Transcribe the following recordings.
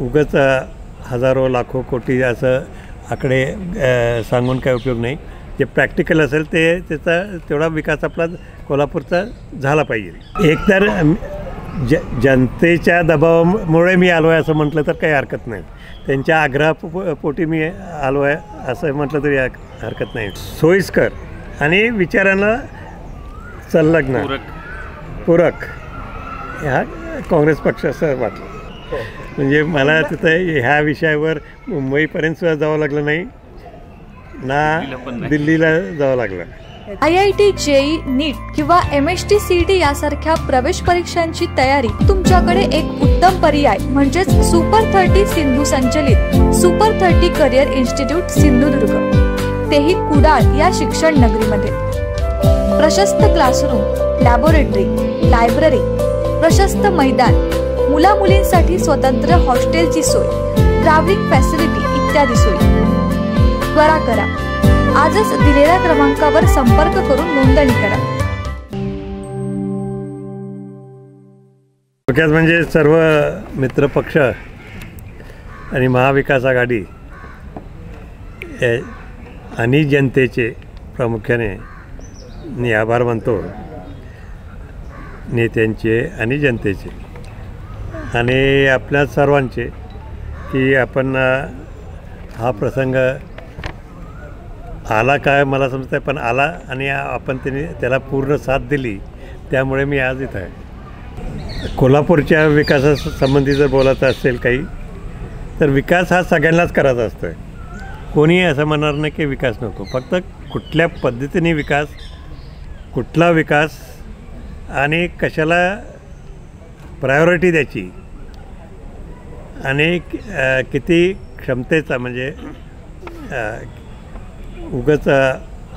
उगाच हजारो लाखो कोटी असं आकडे सांगून काय उपयोग नाही. जे प्रॅक्टिकल असेल त्याचा तेवढा विकास आपला कोल्हापूरचा झाला पाहिजे. एकतर जनतेच्या दबावामुळे मी आलो आहे असं म्हटलं तर काही हरकत नाही. त्यांच्या आग्रहापोटी मी आलो आहे असं म्हटलं तरी हरकत नाही. सोयीस्कर आणि विचारांना संलग्न पूरक ह्या काँग्रेस पक्ष असं वाटलं. म्हणजे मला तिथं ह्या विषयावर मुंबईपर्यंत सुद्धा जावं लागलं नाही ना दिल्लीला जावं लागलं. IIT, JEE, नीट किंवा MST CET यासारख्या प्रवेश परीक्षांची तयारी तुमच्याकडे एक उत्तम पर्याय म्हणजेच सुपर 30 सिंधू संचलित सुपर 30 करिअर इन्स्टिट्यूट सिंधुदुर्ग, तेही कुडाळ या शिक्षण नगरीमध्ये. प्रशस्त क्लासरूम, लॅबोरेटरी, लायब्ररी, प्रशस्त मैदान, मुला मुलींसाठी स्वतंत्र हॉस्टेलची सोय, ट्रॅव्हलिंग फॅसिलिटी इत्यादी सोयी. त्वरा करा, आजच दिलेल्या क्रमांकावर संपर्क करून नोंदणी करा. थोडक्यात म्हणजे सर्व मित्रपक्ष आणि महाविकास आघाडी आणि जनतेचे प्रामुख्याने मी आभार मानतो, नेत्यांचे आणि जनतेचे आणि आपल्या सर्वांचे, की आपण हा प्रसंग आला काय मला समजतं आहे, पण आला आणि आपण त्याला पूर्ण साथ दिली, त्यामुळे मी आज इथं आहे. कोल्हापूरच्या विकासासंबंधी जर बोलायचं असेल काही तर विकास हा सगळ्यांनाच करायचा असतो आहे. कोणीही असं म्हणणार नाही की विकास नको. फक्त कुठल्या पद्धतीने विकास, कुठला विकास आणि कशाला प्रायोरिटी द्यायची आणि किती क्षमतेचा, म्हणजे उगाच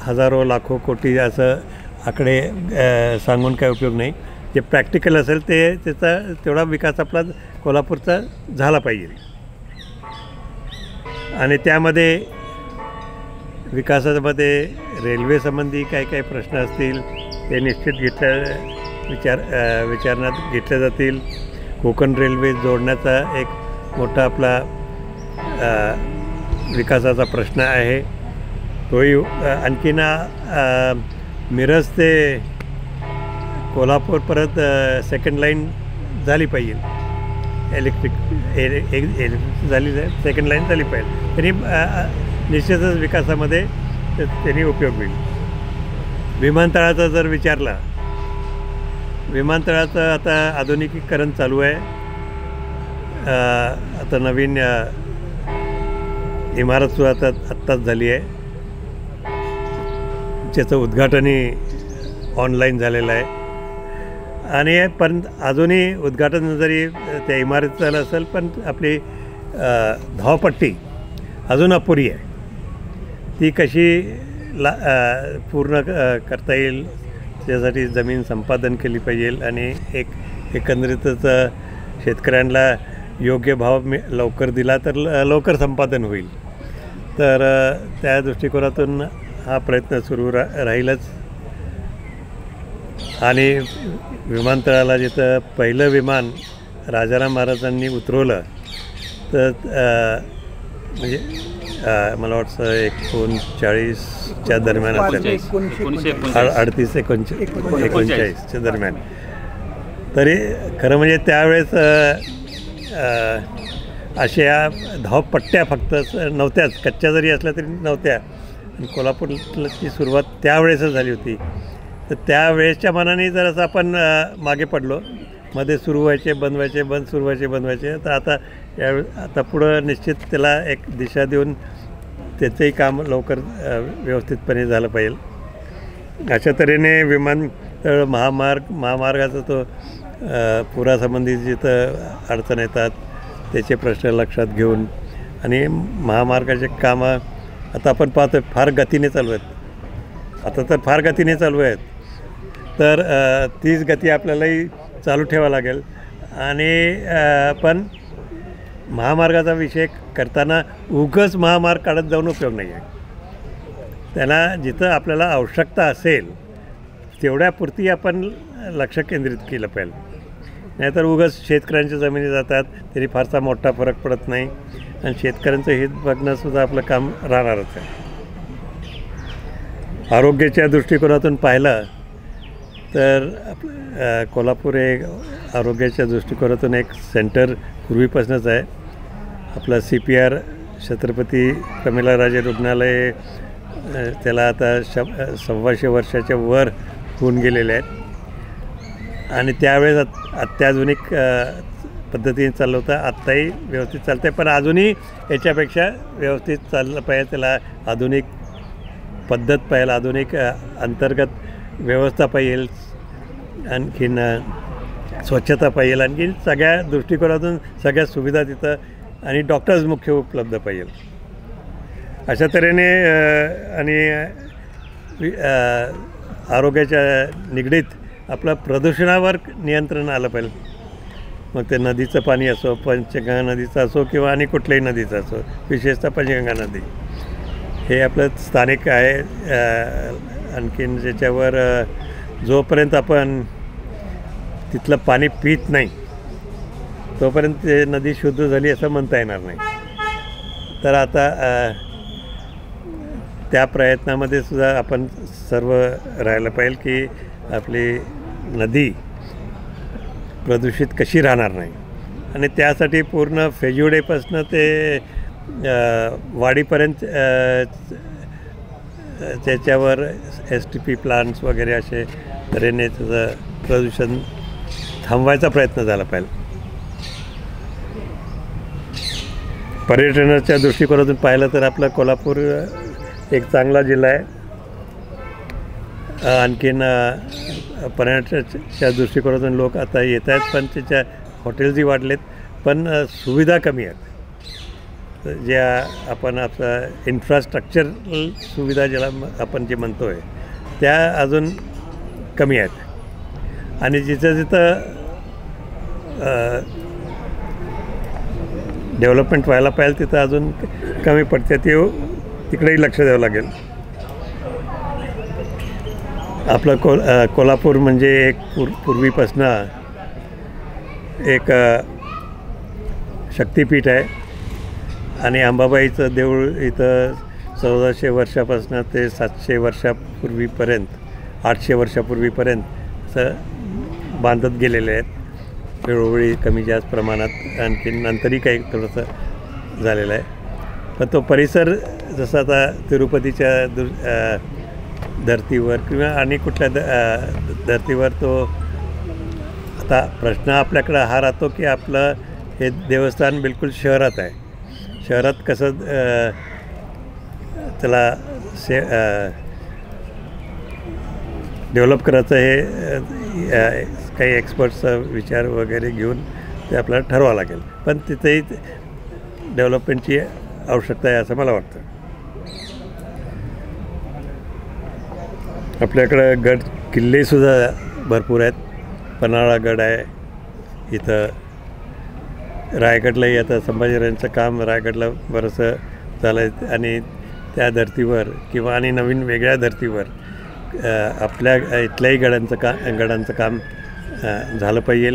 हजारो लाखो कोटी असं आकडे सांगून काय उपयोग नाही. जे प्रॅक्टिकल असेल त्याचा तेवढा विकास आपला कोल्हापूरचा झाला पाहिजे. आणि त्यामध्ये विकासामध्ये रेल्वेसंबंधी काही प्रश्न असतील ते निश्चित विचारण्यात घेतले जातील. कोकण रेल्वे जोडण्याचा एक मोठा आपला विकासाचा प्रश्न आहे, तोही आणखीन मिरज ते कोल्हापूर परत सेकंड लाईन झाली पाहिजे. इलेक्ट्रिक झाली, सेकंड लाईन झाली पाहिजे. त्यांनी निश्चितच विकासामध्ये त्यांनी उपयोग होईल. विमानतळाचा जर विचारला, विमानतळाचं आता आधुनिकीकरण चालू आहे. आता नवीन इमारतसुद्धा आत्ताच झाली आहे, ज्याचं उद्घाटनही ऑनलाईन झालेलं आहे. आणि पण अजूनही उद्घाटन जरी त्या इमारतीचं झालं असेल, पण आपली धावपट्टी अजून अपुरी आहे. ती कशी पूर्ण करता येईल त्यासाठी जमीन संपादन केली पाहिजे आणि एकंदरीतच शेतकऱ्यांना योग्य भाव लवकर दिला तर लवकर संपादन होईल. तर त्या दृष्टिकोनातून हा प्रयत्न सुरू राहीलच. आणि विमानतळाला जिथं पहिलं विमान राजाराम महाराजांनी उतरवलं तर म्हणजे मला वाटतं 39च्या दरम्यान असेल, 38-39च्या दरम्यान. तरी खरं म्हणजे त्यावेळेस अशा धावपट्ट्या फक्त नव्हत्याच, कच्च्या जरी असल्या तरी नव्हत्या. आणि कोल्हापूरची सुरुवात त्यावेळेसच झाली होती. तर त्यावेळेसच्या मानाने जर आपण मागे पडलो, मध्ये सुरू व्हायचे बंद व्हायचे, सुरू व्हायचे बंद व्हायचे. तर आता पुढं निश्चित त्याला एक दिशा देऊन त्याचंही काम लवकर व्यवस्थितपणे झालं पाहिजे. अशा तऱ्हेने विमानतळ महामार्गाचा तो पुरासंबंधी जिथं अडचण येतात त्याचे प्रश्न लक्षात घेऊन आणि महामार्गाचे कामं आता आपण पाहतो फार गतीने चालू आहेत. आता तर फार गतीने चालू आहेत. तर तीच गती आपल्यालाही चालू ठेवावं लागेल. आणि पण महामार्गाचा विषय करताना उगाच महामार्ग काढत जाऊन उपयोग नाही आहे. त्यांना जिथं आपल्याला आवश्यकता असेल तेवढ्यापुरती आपण लक्ष केंद्रित केलं पाहिजे. नाहीतर उगाच शेतकऱ्यांच्या जमिनी जातात तरी फारसा मोठा फरक पडत नाही आणि शेतकऱ्यांचं हित बघणंसुद्धा आपलं काम राहणारच आहे. आरोग्याच्या दृष्टिकोनातून पाहिलं तर कोल्हापूर हे आरोग्याच्या दृष्टिकोनातून एक सेंटर पूर्वीपासूनच आहे. आपलं CPR छत्रपती प्रमिलाराजे रुग्णालय त्याला आता 125 वर्षाच्या वर होऊन गेलेले आहेत आणि त्यावेळेस अत्याधुनिक पद्धतीने चाललं होतं. आत्ताही व्यवस्थित चालतं आहे, पण अजूनही याच्यापेक्षा व्यवस्थित चाललं पाहिजे. त्याला आधुनिक पद्धत पाहिजे, आधुनिक अंतर्गत व्यवस्था पाहिजे, आणखीन स्वच्छता पाहिजे, आणखीन सगळ्या दृष्टिकोनातून सगळ्या सुविधा तिथं आणि डॉक्टर्स मुख्य उपलब्ध पाहिजे. अशा तऱ्हेने आणि आरोग्याच्या निगडीत आपलं प्रदूषणावर नियंत्रण आलं पाहिजे. मग ते नदीचं पाणी असो, पंचगंगा नदीचं असो किंवा आणि कुठल्याही नदीचं असो, विशेषतः पंचगंगा नदी हे आपलं स्थानिक आहे. आणखीन ज्याच्यावर जोपर्यंत आपण तिथलं पाणी पित नाही तोपर्यंत ते नदी शुद्ध झाली असं म्हणता येणार नाही. तर आता त्या प्रयत्नामध्ये सुद्धा आपण सर्व राहायला पाहिजे की आपली नदी प्रदूषित कशी राहणार नाही आणि त्यासाठी पूर्ण फेजुडेपासून ते वाडीपर्यंत त्याच्यावर STP प्लांट्स वगैरे असे तऱ्हेने त्याचं प्रदूषण थांबवायचा प्रयत्न झाला पाहिजे. पर्यटनाच्या दृष्टिकोनातून पाहिलं तर आपलं कोल्हापूर एक चांगला जिल्हा आहे. आणखीन पर्यटनाच्या दृष्टिकोनातून लोक आता येत आहेत, पण त्याच्या हॉटेल्सही वाढलेत, पण सुविधा कमी आहेत. ज्या आपण आपलं इन्फ्रास्ट्रक्चरल सुविधा ज्याला आपण जे म्हणतो आहे त्या अजून कमी आहेत आणि जिथं डेव्हलपमेंट व्हायला पाहिजे तिथं अजून कमी पडते. ते तिकडेही लक्ष द्यावं लागेल. आपलं कोल्हापूर म्हणजे एक पूर्वीपासनं एक शक्तिपीठ आहे आणि अंबाबाईचं देऊळ इथं 1400 वर्षापासून ते 700 वर्षापूर्वीपर्यंत 800 वर्षापूर्वीपर्यंत असं बांधत गेलेले आहेत. वेळोवेळी कमी जास्त प्रमाणात, आणखीन नंतरही काही थोडंसं झालेलं आहे. पण तो परिसर जसा आता तिरुपतीच्या धर्तीवर किंवा आणि कुठल्या धर्तीवर तो आता प्रश्न आपल्याकडं हा राहतो की आपलं हे देवस्थान बिलकुल शहरात आहे. शहरात कसं त्याला डेव्हलप करायचं हे काही एक्सपर्ट्सचा विचार वगैरे घेऊन ते आपल्याला ठरवावं लागेल. पण तिथेही डेव्हलपमेंटची आवश्यकता आहे असं मला वाटतं. आपल्याकडं गड किल्लेसुद्धा भरपूर आहेत. पन्हाळा गड आहे इथं. रायगडलाही आता संभाजीराजांचं काम रायगडला बरंचसं झालं आहे आणि त्या धर्तीवर किंवा आणि नवीन वेगळ्या धर्तीवर आपल्या इथल्याही गडांचं काम झालं पाहिजे,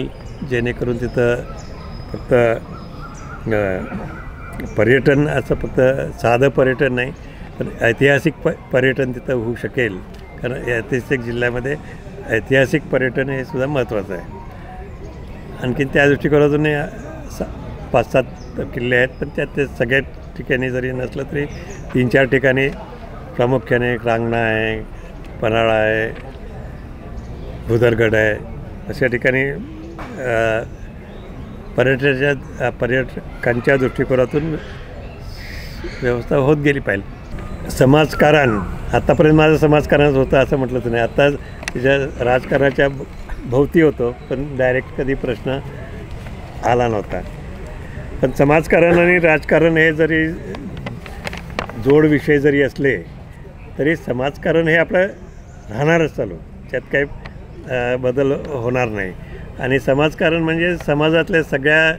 जेणेकरून तिथं फक्त पर्यटन असं फक्त साधं पर्यटन नाही पण ऐतिहासिक पर्यटन तिथं होऊ शकेल. कारण ऐतिहासिक जिल्ह्यामध्ये ऐतिहासिक पर्यटन हे सुद्धा महत्त्वाचं आहे. आणखीन त्या दृष्टिकोनातून 5-7 किल्ले आहेत, पण त्यात ते सगळ्या ठिकाणी जरी नसलं तरी 3-4 ठिकाणी प्रामुख्याने रांगणा आहे, पन्हाळा आहे, भुदरगड आहे, अशा ठिकाणी पर्यटकांच्या दृष्टिकोनातून व्यवस्था होत गेली पाहिजे. समाजकारण आत्तापर्यंत माझं समाजकारणच होतं असं म्हटलं तर नाही. आत्ता त्याच्या राजकारणाच्या भोवती होतो, पण डायरेक्ट कधी प्रश्न आला नव्हता. पण समाजकारण आणि राजकारण हे जरी जोड विषय जरी असले तरी समाजकारण हे आपलं राहणारच चालू, त्यात काही बदल होणार नाही. आणि समाजकारण म्हणजे समाजातल्या सगळ्या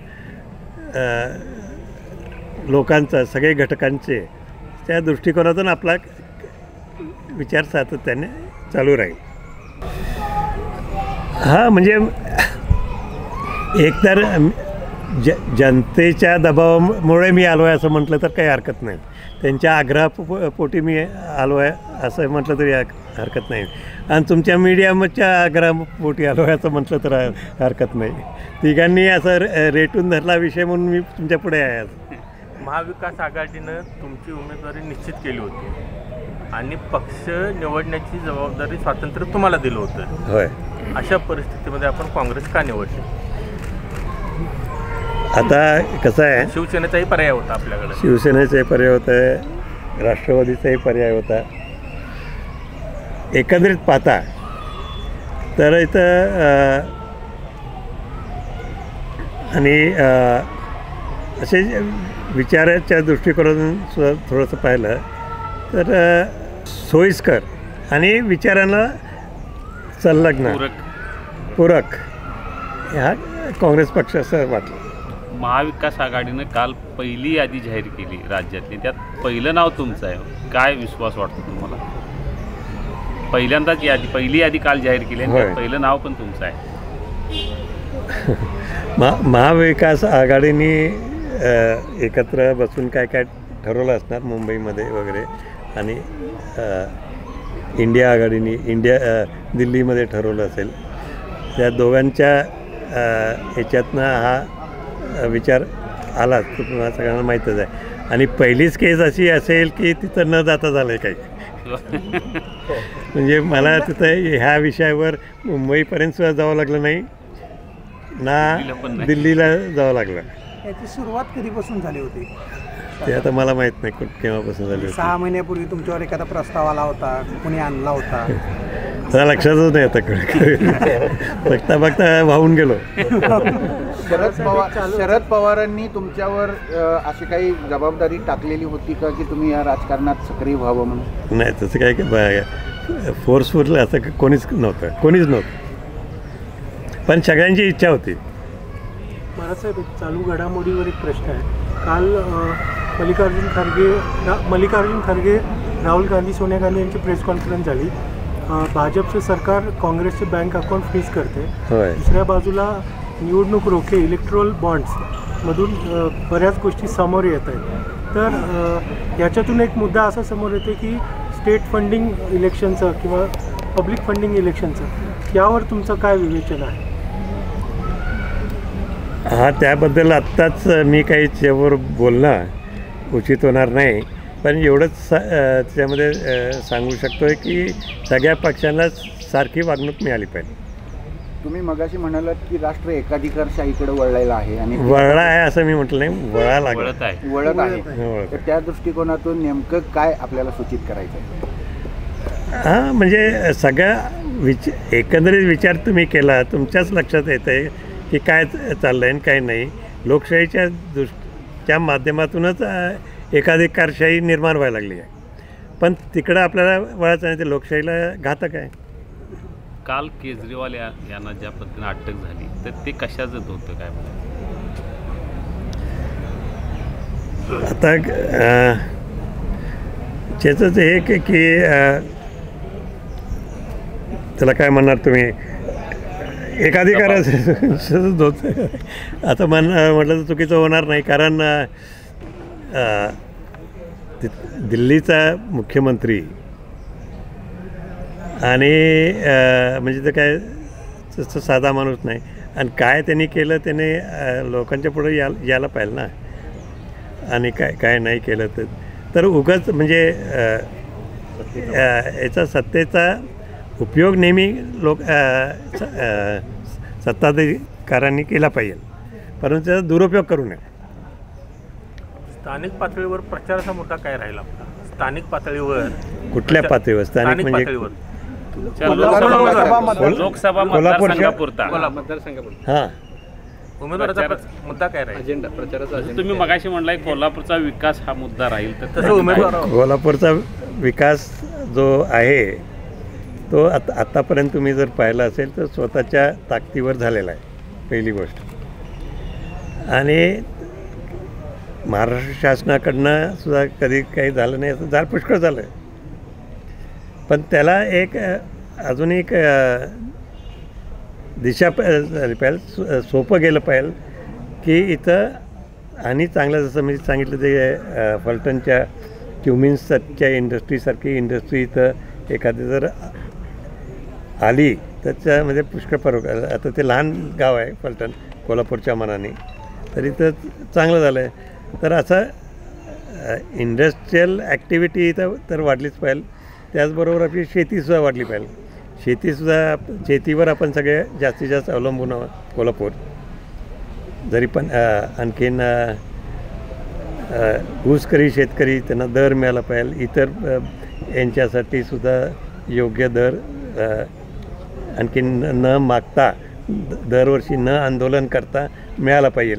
लोकांचा, सगळे घटकांचे त्या दृष्टिकोनातून आपला विचार सातत्याने चालू राहील. हां, म्हणजे एकतर जनतेच्या दबावामुळे मी आलो आहे असं म्हटलं तर काही हरकत नाही. त्यांच्या आग्रहापोटी मी आलो आहे असं म्हटलं तरी हरकत नाही. आणि तुमच्या मीडियाच्या आग्रहापोटी आलो आहे असं म्हटलं तर हरकत नाही. तिघांनी असं रेटून धरला विषय म्हणून मी तुमच्या पुढे आहे आज. महाविकास आघाडीनं तुमची उमेदवारी निश्चित केली होती आणि पक्ष निवडण्याची जबाबदारी स्वातंत्र्य तुम्हाला दिलं होतं. होय. अशा परिस्थितीमध्ये आपण काँग्रेस का निवडली? आता कसं आहे, शिवसेनेचाही पर्याय होता आपल्याकडे. शिवसेनेचाही पर्याय होता, राष्ट्रवादीचाही पर्याय होता. एकंदरीत पाहता तर इथं आणि असे विचाराच्या दृष्टिकोनातून सुद्धा थोडंसं पाहिलं तर सोयीस्कर आणि विचारांना संलग्न पूरक ह्या काँग्रेस पक्ष असं वाटलं. महाविकास आघाडीनं काल पहिली यादी जाहीर केली राज्यातली, त्यात पहिलं नाव तुमचं आहे. काय विश्वास वाटतो तुम्हाला? पहिल्यांदाच पहिली यादी काल जाहीर केली आणि त्यात पहिलं नाव पण तुमचं आहे. महाविकास आघाडीने एकत्र बसून काय काय ठरवलं असणार मुंबईमध्ये वगैरे, आणि इंडिया आघाडीने दिल्लीमध्ये ठरवलं असेल. त्या दोघांच्या ह्याच्यातनं हा विचार आलाच, तुम्हाला सगळ्यांना माहीतच आहे. आणि पहिलीच केस अशी असेल की तिथं न जाता झालं आहे काही. म्हणजे मला तिथं ह्या विषयावर मुंबईपर्यंत सुद्धा जावं लागलं नाही ना दिल्लीला जावं लागलं. याची सुरुवात कधीपासून झाली होती ते आता मला माहीत नाही केव्हापासून झाली होती. 6 महिन्यापूर्वी तुमच्यावर एखादा प्रस्ताव आला होता, कुणी आणला होता? मला लक्षातच नाही आता. बघता वाहून गेलो. शरद पवारांनी तुमच्यावर अशी काही जबाबदारी टाकलेली होती का की तुम्ही या राजकारणात सक्रिय व्हावं म्हणून? नाही, तसं काय फोर्सफुल असं कोणीच नव्हतं. पण सगळ्यांची इच्छा होती. महाराजसाहेब, एक चालू घडामोडीवर एक प्रश्न आहे. काल मल्लिकार्जुन खरगे, राहुल गांधी, सोनिया गांधी यांची प्रेस कॉन्फरन्स झाली. भाजपचं सरकार काँग्रेसचे बँक अकाउंट फ्रीज करते. दुसऱ्या बाजूला निवडणूक रोखे, इलेक्ट्रोल बॉन्ड्समधून बऱ्याच गोष्टी समोर येत आहेत. तर याच्यातून एक मुद्दा असा समोर येते की स्टेट फंडिंग इलेक्शनचं किंवा पब्लिक फंडिंग इलेक्शनचं, यावर तुमचं काय विवेचन आहे? त्याबद्दल आत्ताच मी काही त्यावर बोलणं उचित होणार नाही. पण एवढंच त्याच्यामध्ये सांगू शकतो आहे की सगळ्या पक्षांना सारखी वागणूक मिळाली पाहिजे. तुम्ही मगाशी म्हणालात की राष्ट्र एकाधिकारशाहीकडे वळलेला आहे आणि वळला आहे असं मी म्हटलं नाही, वळत आहे. तर त्या दृष्टिकोनातून नेमकं काय आपल्याला सूचित करायचं आहे? म्हणजे सगळ्या एकंदरीत विचार तुम्ही केला, तुमच्याच लक्षात येतं आहे की काय चाललं आहे आणि काय नाही. लोकशाहीच्या माध्यमातूनच एकाधिकारशाही निर्माण व्हायला लागली आहे. पण तिकडं आपल्याला वळायचं नाही, ते लोकशाहीला घातक आहे. काल केजरीवाल यांना ज्या पद्धतीने अटक झाली तर ते कशाचं होतं काय? आता त्याचंच हे की त्याला काय म्हणणार तुम्ही, एकाधिकाराचंच होतं. आता म्हटलं तर चुकीचं होणार नाही. कारण दिल्लीचा मुख्यमंत्री आणि म्हणजे ते काय तसं साधा माणूस नाही. आणि काय त्यांनी केलं त्याने लोकांच्या पुढे यायला पाहिजे ना. आणि काय नाही केलं तर उगाच म्हणजे याचा सत्तेचा उपयोग नेहमी सत्ताधिकाऱ्यांनी केला पाहिजे, परंतु त्याचा दुरुपयोग करू नये. स्थानिक पातळीवर प्रचाराचा मुद्दा काय राहील आपला? स्थानिक पातळीवर कुठल्या पातळीवर? स्थानिक म्हणजे लोकसभा मतदारसंघापुरता हां उमेदवाराचा मुद्दा काय राहील? अजेंडा, प्रचाराचा अजेंडा. तुम्ही मगाशी म्हणलाय कोल्हापूरचा विकास हा मुद्दा राहील, तर तसं उमेदवार कोल्हापूरचा विकास जो आहे तो आत्तापर्यंत तुम्ही जर पाहिला असेल तर स्वतःच्या ताकदीवर झालेला आहे, पहिली गोष्ट. आणि महाराष्ट्र शासनाकडनं सुद्धा कधी काही झालं नाही, असं झाड पुष्कळ झालं आहे. पण त्याला एक अजून एक दिशा झाली पाहिजे, सोपं गेलं पाहिजे की इथं आणि चांगलं जसं मी सांगितलं ते फलटणच्या क्युमिन्सच्या इंडस्ट्रीसारखी इंडस्ट्री इथं एखादी जर आली त्याच्यामध्ये पुष्कळ फरक. आता ते लहान गाव आहे फलटण कोल्हापूरच्या मनाने, तर इथं चांगलं झालं आहे. तर असं इंडस्ट्रीयल ॲक्टिव्हिटी इथं तर वाढलीच पाहिजे. त्याचबरोबर आपली शेतीसुद्धा वाढली पाहिजे. शेतीवर आपण सगळे जास्तीत जास्त अवलंबून आहोत कोल्हापूर. जरी पण आणखीन ऊसकरी शेतकरी त्यांना दर मिळाला पाहिजे. इतर यांच्यासाठी सुद्धा योग्य दर आणखीन न मागता दरवर्षी न आंदोलन करता मिळाला पाहिजे.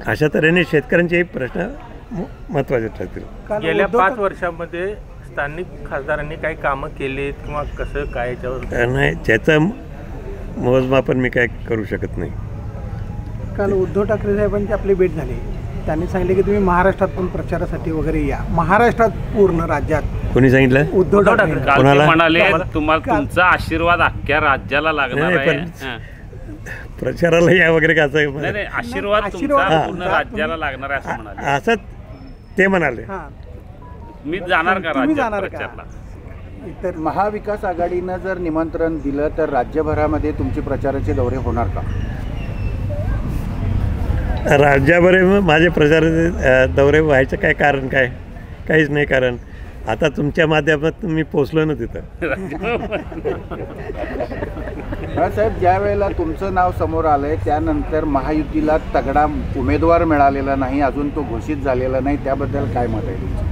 अशा तऱ्हेने शेतकऱ्यांचे प्रश्न महत्त्वाचे ठरतील. गेल्या 5 वर्षामध्ये स्थानिक खासदारांनी काही कामं केलीत किंवा कसं काय याच्यावर नाही, त्याचं मोजमापन मी काय करू शकत नाही. काल उद्धव ठाकरे साहेबांची आपली भेट झाली. त्यांनी सांगितले की तुम्ही महाराष्ट्रात पण प्रचारासाठी वगैरे या. महाराष्ट्रात पूर्ण राज्यात कोणी सांगितलं? उद्धव ठाकरे काल कोणाला? ते म्हणाले तुम्हाला तुमचा आशीर्वाद अख्ख्या राज्याला लागणार नाही, आहे. पण प्रचाराला या वगैरे का असं नाही आशीर्वाद तुमचा पूर्ण राज्याला लागणार आहे असं म्हणाले. असं ते म्हणाले. हां, मी जाणार का तुम्ही राज्यात जाणार का? प्रचारला? तर महाविकास आघाडीनं जर निमंत्रण दिलं तर राज्यभरामध्ये तुमचे प्रचाराचे दौरे होणार का? राज्याभर माझे प्रचार दौरे व्हायचं काय कारण काय? काहीच नाही कारण. आता तुमच्या माध्यमातून मी पोचलो ना तिथं. साहेब, ज्या वेळेला तुमचं नाव समोर आलंय त्यानंतर महायुतीला तगडा उमेदवार मिळालेला नाही, अजून तो घोषित झालेला नाही, त्याबद्दल काय मत आहे तुमचं?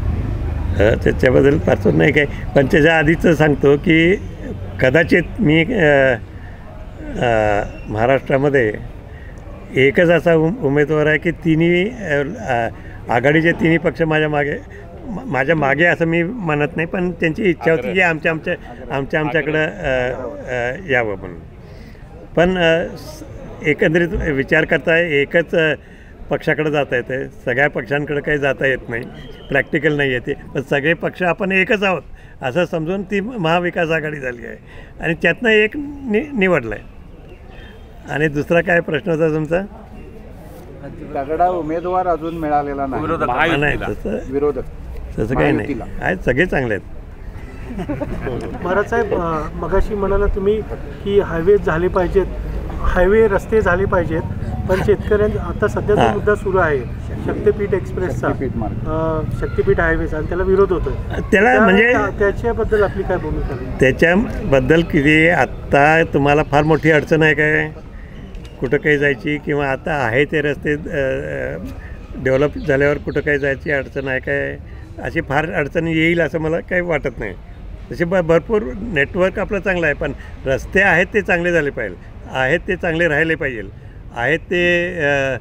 त्याच्याबद्दल फारसं नाही काय, पण त्याच्या आधीचं सांगतो की कदाचित मी महाराष्ट्रामध्ये एकच असा उमेदवार आहे की तिन्ही आघाडीचे तिन्ही पक्ष माझ्या मागे असं मी म्हणत नाही, पण त्यांची इच्छा होती की आमच्याकडं यावं म्हणून. पण एकंदरीत विचार करता एकच पक्षाकडे जाता येते. सगळ्या पक्षांकडे काही जाता येत नाही, प्रॅक्टिकल नाही येते. पण सगळे पक्ष आपण एकच आहोत असं समजून ती महाविकास आघाडी झाली आहे आणि त्यातनं एक निवडलं आहे. आणि दुसरा काय प्रश्न होता तुमचा? तगडा उमेदवार अजून मिळालेला नाही. नाही, तसं काही नाही. आहेत, सगळे चांगले आहेत. महाराज साहेब, मगाशी म्हणाला तुम्ही की हायवे झाले पाहिजेत, हायवे रस्ते झाले पाहिजेत, पण शेतकऱ्यांचा आता सध्याचा मुद्दा सुरू आहे शक्तिपीठ एक्सप्रेसचा, शक्तिपीठ हायवेचा, आणि त्याला विरोध होतोय. त्याला म्हणजे त्याच्याबद्दल आपली काय भूमिका? त्याच्याबद्दल किती आत्ता तुम्हाला फार मोठी अडचण आहे काय कुठं काही जायची? किंवा आता आहे ते रस्ते डेव्हलप झाल्यावर कुठं काही जायची अडचण आहे काय? अशी फार अडचण येईल असं मला काही वाटत नाही. तसे भरपूर नेटवर्क आपलं चांगलं आहे, पण रस्ते आहेत ते चांगले झाले पाहिजे, आहेत ते चांगले राहिले पाहिजे, आहेत ते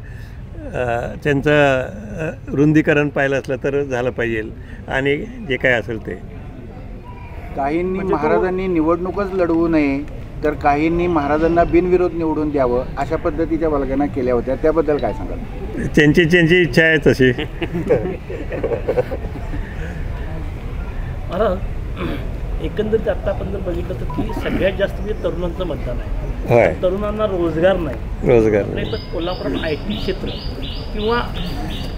त्यांचं रुंदीकरण पाहिलं असलं तर झालं पाहिजे, आणि जे काय असेल ते. काहींनी महाराजांनी निवडणूकच लढवू नये तर काहींनी महाराजांना बिनविरोध निवडून द्यावं अशा पद्धतीच्या वल्गना केल्या होत्या, त्याबद्दल काय सांगाल? त्यांची इच्छा आहे तशी. एकंदरीत आता आपण जर बघितलं तर की सगळ्यात जास्त म्हणजे तरुणांचं मतदान आहे. होय, तरुणांना रोजगार नाही. नाही तर कोल्हापुरात IT क्षेत्र किंवा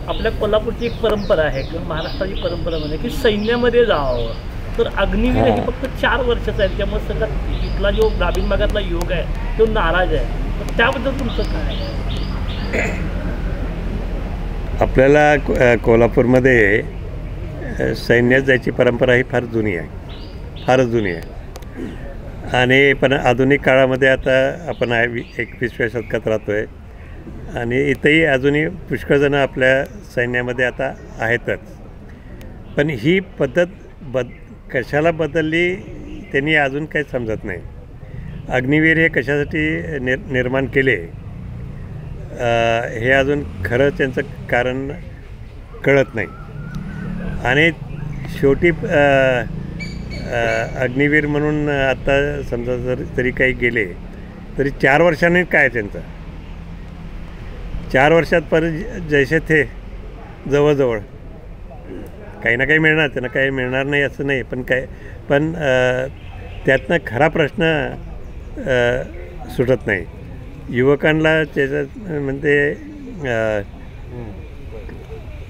आपल्या कोल्हापूरची एक परंपरा आहे किंवा महाराष्ट्राची परंपरा म्हणजे की सैन्यामध्ये जावं. तर अग्निवीर हे फक्त 4 वर्षाचं आहे, त्यामुळे सगळा इथला जो ग्रामीण भागातला युवक आहे तो नाराज आहे. तर त्याबद्दल तुमचं काय? आपल्याला कोल्हापूरमध्ये सैन्यात जायची परंपरा ही फार जुनी आहे, फारच जुनी आहे. आणि पण आधुनिक काळामध्ये आता आपण 21व्या शतकात राहतो आहे, आणि इथंही अजूनही पुष्कळजण आपल्या सैन्यामध्ये आता आहेतच. पण ही पद्धत कशाला बदलली त्यांनी अजून काही समजत नाही. अग्निवीर हे कशासाठी निर्माण केले हे अजून खरं त्यांचं कारण कळत नाही. आणि शेवटी अग्निवीर म्हणून आता समजा तरी काही गेले तरी 4 वर्षांनी काय त्यांचं 4 वर्षात परत जैसे थे जवळजवळ काही ना काही मिळणार, त्यांना काही मिळणार नाही असं नाही. पण त्यातनं खरा प्रश्न सुटत नाही. युवकांना त्याच्यात म्हणजे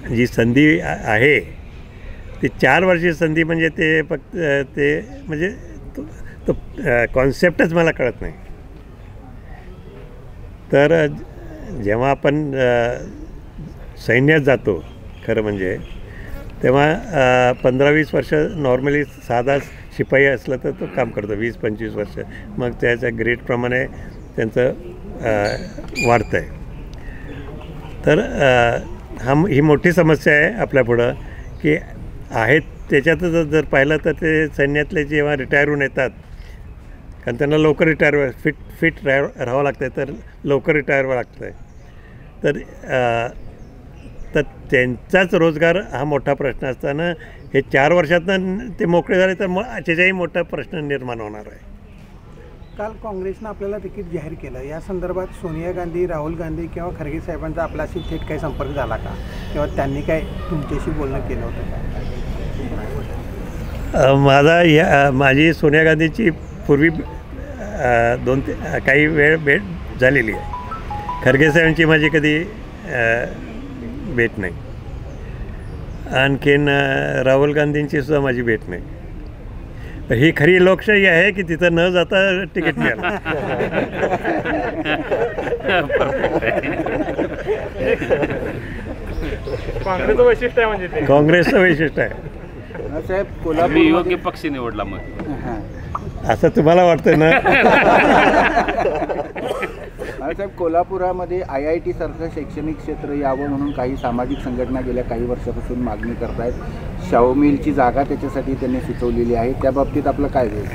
जी संधी आहे ती 4 वर्षी संधी म्हणजे ते फक्त ते म्हणजे तो कॉन्सेप्टच मला कळत नाही. तर जेव्हा आपण सैन्यात जातो खरं म्हणजे तेव्हा 15-20 वर्ष नॉर्मली साधा शिपाई असलं तर तो काम करतो, 20-25 वर्ष, मग त्याच्या ग्रेडप्रमाणे त्यांचं वाढतं आहे. तर ही मोठी समस्या आहे आपल्यापुढं की आहेत त्याच्यातच जर पाहिलं तर ते सैन्यातले जेव्हा रिटायर होऊन येतात, कारण त्यांना लवकर रिटायर फिट राहावं लागतं आहे, तर लवकर रिटायर व्हावं लागतं आहे. तर त्यांचाच रोजगार हा मोठा प्रश्न असताना हे 4 वर्षातनं ते मोकळे झाले तर मग त्याचाही मोठा प्रश्न निर्माण होणार आहे. काल काँग्रेसनं आपल्याला तिकीट जाहीर केलं, या संदर्भात सोनिया गांधी, राहुल गांधी किंवा खरगे साहेबांचा आपल्याशी थेट काही संपर्क झाला का, किंवा त्यांनी काय तुमच्याशी बोलणं केलं होतं का? माझी सोनिया गांधीची पूर्वी काही वेळ भेट झालेली आहे. खरगे साहेबांची माझी कधी भेट नाही. आणखीन राहुल गांधींची सुद्धा माझी भेट नाही. ही खरी लोकशाही आहे की तिथं न जाता तिकीट मिळालं. काँग्रेसचं वैशिष्ट्य आहे म्हणजे ते. काँग्रेसचं वैशिष्ट्य आहे. साहेब मी कोल्हापूर योग्य पक्ष निवडला मग असं तुम्हाला वाटतं ना? साहेब कोल्हापुरामध्ये IIT सारखं शैक्षणिक क्षेत्र यावं म्हणून काही सामाजिक संघटना गेल्या काही वर्षापासून मागणी करतायत. शाहू मिलची जागा त्याच्यासाठी त्यांनी सुचवलेली आहे, त्या बाबतीत आपलं काय होईल?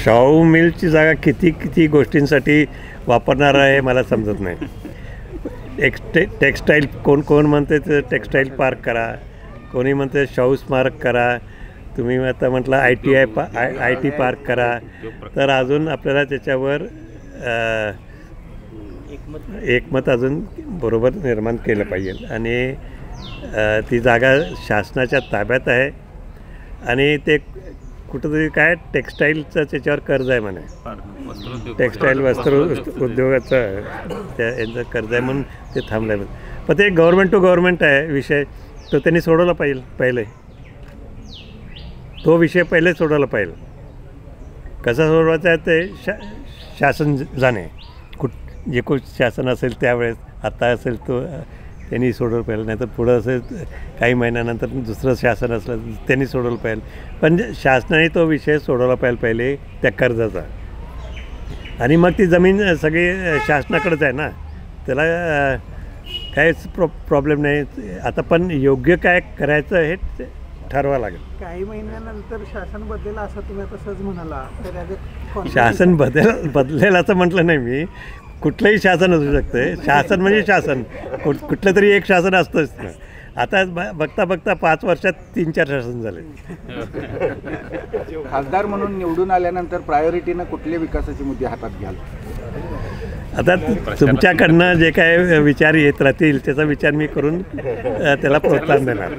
शाहू मिलची जागा किती गोष्टींसाठी वापरणार आहे मला समजत नाही. टेक्स्टाईल कोण म्हणते तर टेक्स्टाईल पार्क करा, कोणी म्हणते शाहू स्मारक करा, तुम्ही आता म्हटलं IT पार्क करा. तर अजून आपल्याला त्याच्यावर एकमत अजून बरोबर निर्माण केलं पाहिजे. आणि ती जागा शासनाच्या ताब्यात आहे आणि ते कुठंतरी काय टेक्स्टाईलचं त्याच्यावर कर्ज आहे म्हणे, टेक्स्टाईल वस्त्र उद्योगाचं यांचं कर्ज आहे म्हणून ते थांबलं आहे. पण ते गव्हर्मेंट टू गव्हर्मेंट आहे विषय, तो त्यांनी सोडवला पाहिजे. तो विषय पहिले सोडवला पाहिजे. कसा सोडवायचा आहे ते शासन जाणे. जे कोण शासन असेल त्यावेळेस, आता असेल तो त्यांनी सोडवलं पाहिजे, नाही तर पुढं असेल काही महिन्यानंतर दुसरं शासन असलं त्यांनी सोडवलं पाहिजे. पण शासनाने तो विषय सोडवला पाहिजे पहिले त्या कर्जाचा. आणि मग ती जमीन सगळी शासनाकडेच आहे ना, त्याला काहीच प्रॉब्लेम नाही. आता पण योग्य काय करायचं हे ठरवावं लागेल. काही महिन्यानंतर शासन बदलेल असं तुम्ही आता सहज म्हणाला, तर शासन बदलेल असं म्हटलं नाही मी. कुठलंही शासन असू शकतं. शासन म्हणजे शासन, कुठलं तरी एक शासन असतंच. आता बघता 5 वर्षात 3-4 शासन झाले. खासदार म्हणून निवडून आल्यानंतर प्रायोरिटीनं कुठले विकासाचे मुद्दे हातात घ्याल? आता तुमच्याकडनं जे काय विचार येत राहतील त्याचा विचार मी करून त्याला प्रोत्साहन देणार.